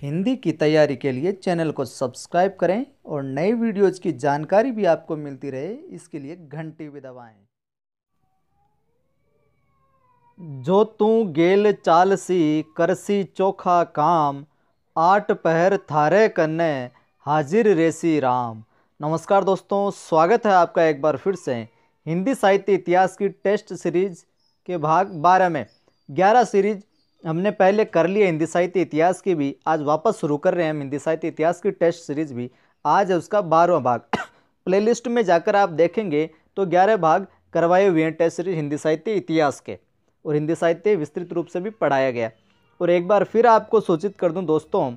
हिंदी की तैयारी के लिए चैनल को सब्सक्राइब करें और नई वीडियोज़ की जानकारी भी आपको मिलती रहे, इसके लिए घंटी भी दबाएं। जो तू गेल चालसी करसी चोखा काम, आठ पहर थारे कन्ने हाजिर रेसी राम। नमस्कार दोस्तों, स्वागत है आपका एक बार फिर से हिंदी साहित्य इतिहास की टेस्ट सीरीज के भाग 12 में। 11 सीरीज हमने पहले कर लिए हिंदी साहित्य इतिहास की भी, आज वापस शुरू कर रहे हैं हम हिंदी साहित्य इतिहास की टेस्ट सीरीज भी। आज है उसका 12वां भाग। प्लेलिस्ट में जाकर आप देखेंगे तो 11 भाग करवाए हुए हैं टेस्ट सीरीज हिंदी साहित्य इतिहास के, और हिंदी साहित्य विस्तृत रूप से भी पढ़ाया गया। और एक बार फिर आपको सूचित कर दूं दोस्तों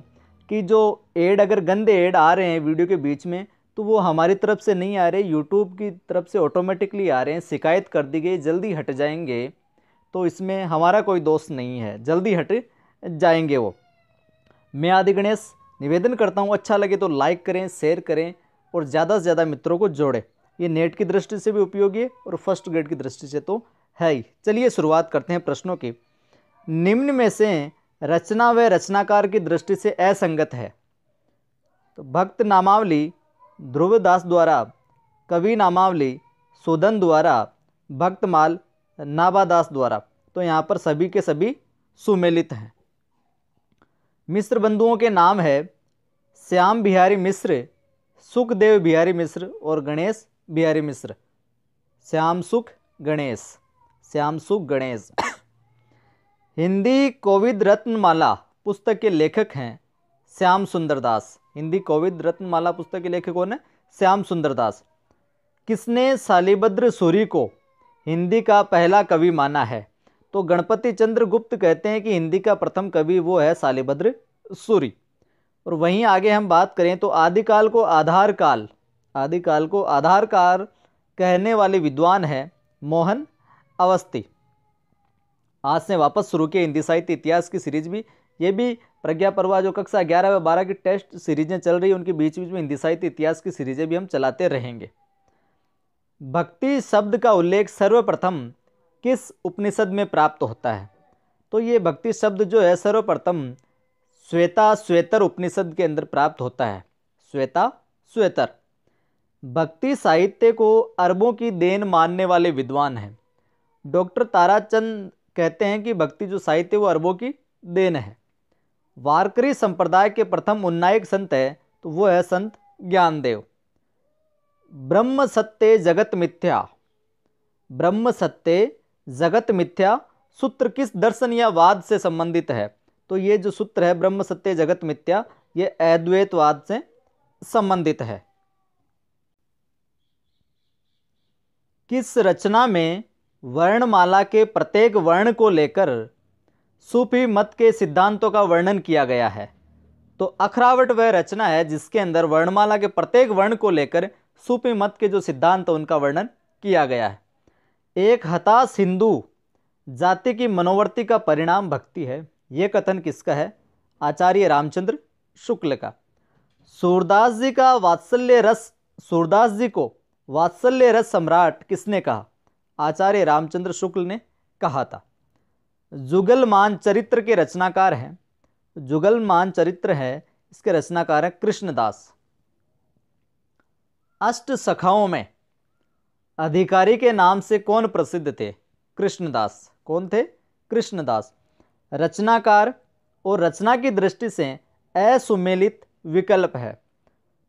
कि जो ऐड, अगर गंदे ऐड आ रहे हैं वीडियो के बीच में, तो वो हमारी तरफ से नहीं आ रहे, यूट्यूब की तरफ से ऑटोमेटिकली आ रहे हैं। शिकायत कर दी गई, जल्दी हट जाएंगे, तो इसमें हमारा कोई दोष नहीं है, जल्दी हट जाएंगे वो। मैं आदि गणेश निवेदन करता हूँ, अच्छा लगे तो लाइक करें, शेयर करें और ज़्यादा से ज़्यादा मित्रों को जोड़ें। ये नेट की दृष्टि से भी उपयोगी है और फर्स्ट ग्रेड की दृष्टि से तो है ही। चलिए शुरुआत करते हैं प्रश्नों की। निम्न में से रचना व रचनाकार की दृष्टि से असंगत है। तो भक्त नामावली ध्रुवदास द्वारा, कवि नामावली सुदन द्वारा, भक्तमाल नाभादास द्वारा। तो यहाँ पर सभी के सभी सुमेलित हैं। मिश्र बंधुओं के नाम है श्याम बिहारी मिश्र, सुखदेव बिहारी मिश्र और गणेश बिहारी मिश्र। श्याम सुख गणेश, श्याम सुख गणेश। हिंदी कोविद रत्नमाला पुस्तक के लेखक हैं श्याम सुंदर दास। हिंदी कोविद रत्नमाला पुस्तक के लेखक कौन है? श्याम सुंदर दास। किसने शालिभद्र सूरी को हिंदी का पहला कवि माना है? तो गणपति चंद्र गुप्त कहते हैं कि हिंदी का प्रथम कवि वो है शालिभद्र सूरी। और वहीं आगे हम बात करें तो आदिकाल को आधार काल, आदिकाल को आधार काल कहने वाले विद्वान हैं मोहन अवस्थी। आज से वापस शुरू किए हिंदी साहित्य इतिहास की सीरीज भी, ये भी प्रज्ञा पर्वा जो कक्षा 11 व 12 की टेस्ट सीरीजें चल रही है, उनके बीच बीच में हिंदी साहित्य इतिहास की सीरीजें भी हम चलाते रहेंगे। भक्ति शब्द का उल्लेख सर्वप्रथम किस उपनिषद में प्राप्त होता है? तो ये भक्ति शब्द जो है सर्वप्रथम श्वेता श्वेतर उपनिषद के अंदर प्राप्त होता है। श्वेता श्वेतर। भक्ति साहित्य को अरबों की देन मानने वाले विद्वान हैं डॉक्टर ताराचंद कहते हैं कि भक्ति जो साहित्य वो अरबों की देन है। वारकरी संप्रदाय के प्रथम उन्नायक संत है तो वो है संत ज्ञानदेव। ब्रह्म सत्य जगत मिथ्या, ब्रह्म सत्य जगत मिथ्या सूत्र किस दर्शन या वाद से संबंधित है? तो ये जो सूत्र है ब्रह्म सत्य जगत मिथ्या, ये अद्वैतवाद से संबंधित है। किस रचना में वर्णमाला के प्रत्येक वर्ण को लेकर सूफी मत के सिद्धांतों का वर्णन किया गया है? तो अखरावट वह रचना है जिसके अंदर वर्णमाला के प्रत्येक वर्ण को लेकर सूफी मत के जो सिद्धांत उनका वर्णन किया गया है। एक हताश हिंदू जाति की मनोवृत्ति का परिणाम भक्ति है, यह कथन किसका है? आचार्य रामचंद्र शुक्ल का। सूरदास जी का वात्सल्य रस, सूरदास जी को वात्सल्य रस सम्राट किसने कहा? आचार्य रामचंद्र शुक्ल ने कहा था। जुगलमान चरित्र के रचनाकार हैं, जुगलमान चरित्र है इसके रचनाकार हैं कृष्णदास। अष्ट सखाओं में अधिकारी के नाम से कौन प्रसिद्ध थे? कृष्णदास। कौन थे? कृष्णदास। रचनाकार और रचना की दृष्टि से असुमेलित विकल्प है,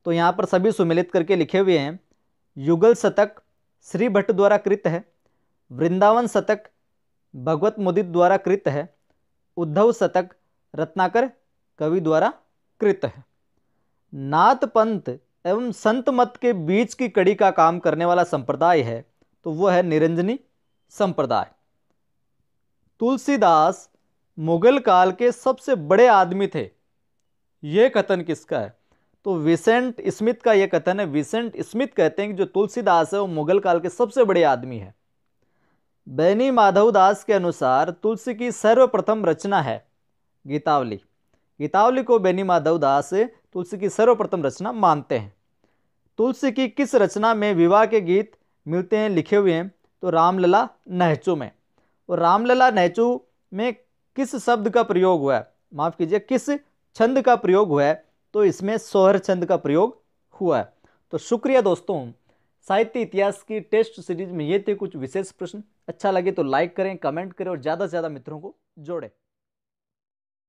तो यहाँ पर सभी सुमेलित करके लिखे हुए हैं। युगल शतक श्री भट्ट द्वारा कृत है, वृंदावन शतक भगवत मुदित द्वारा कृत है, उद्धव शतक रत्नाकर कवि द्वारा कृत है। नाथ पंथ एवं संत मत के बीच की कड़ी का काम करने वाला संप्रदाय है तो वो है निरंजनी संप्रदाय। तुलसीदास मुगल काल के सबसे बड़े आदमी थे, यह कथन किसका है? तो विसेंट स्मिथ का यह कथन है। विसेंट स्मिथ कहते हैं कि जो तुलसीदास है वो मुगल काल के सबसे बड़े आदमी है। बैनी माधव दास के अनुसार तुलसी की सर्वप्रथम रचना है गीतावली। गीतावली को बैनी माधव दास तुलसी की सर्वप्रथम रचना मानते हैं। तुलसी की किस रचना में विवाह के गीत मिलते हैं लिखे हुए हैं? तो रामलला नहचू में। और रामलला नहचू में किस शब्द का प्रयोग हुआ है? माफ कीजिए, किस छंद का प्रयोग हुआ है तो इसमें सोहर छंद का प्रयोग हुआ है। तो शुक्रिया दोस्तों, साहित्य इतिहास की टेस्ट सीरीज में ये थे कुछ विशेष प्रश्न। अच्छा लगे तो लाइक करें, कमेंट करें और ज़्यादा से ज़्यादा मित्रों को जोड़ें।